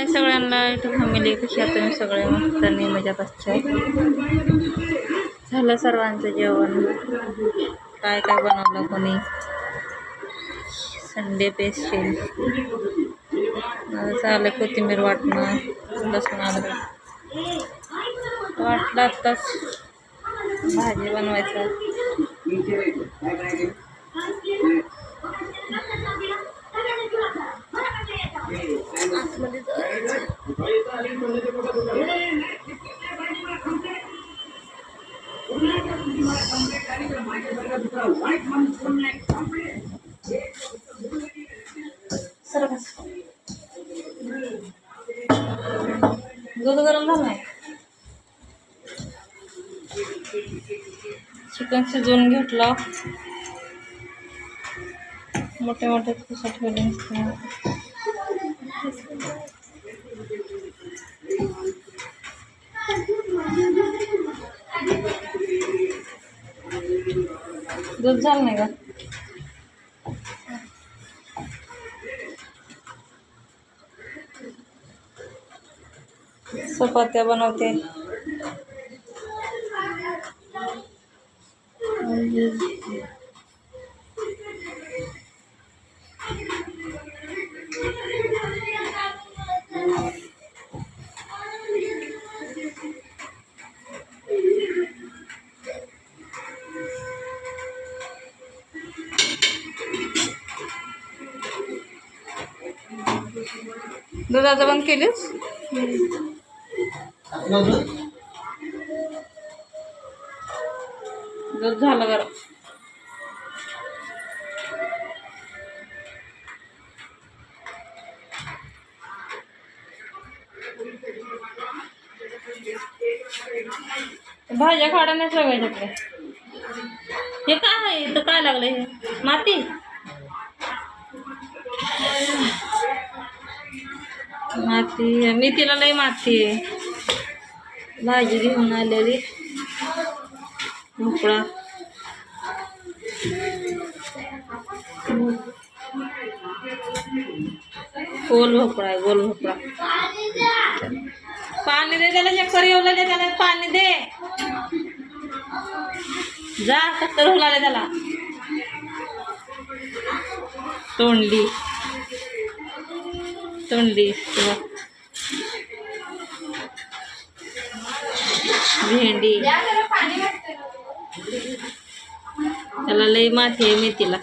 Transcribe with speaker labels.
Speaker 1: हाय सगळ्यांना YouTube family, कशी आता तुम्ही सगळे मस्त आणि मजात असतात. झालं सर्वांचं जेवण. काय काय बनवलं कोणी संडे स्पेशल. चाललं कोथिंबीर वाटणं, लसूण अद्रक वाटलं. आत्ताच भाजी बनवायचं. दूध गरम झालं नाही. चिकन शिजवून घेतलं. मोठे मोठे कुसा ठेवले नसते. दूध झालं नाही का? चपात्या बनवते. दुधाचं बंद केलीस? दूध झालं गरम. भाज्या काढा नाही सगळ्याच्याकडे. हे काय आहे? इथं काय लागलं? हे माती. माती मी तिला लई माती आहे. भाजी घेऊन आलेली भोपळा. गोल भोपळा आहे, गोल भोपळा. पाणी दे त्याला, चक्कर येऊ लागले त्याला. पाणी दे जा, चक्कर होऊ लागले त्याला. तोंडली तोंडली भेंडी. त्याला लई माती आहे मेथीला.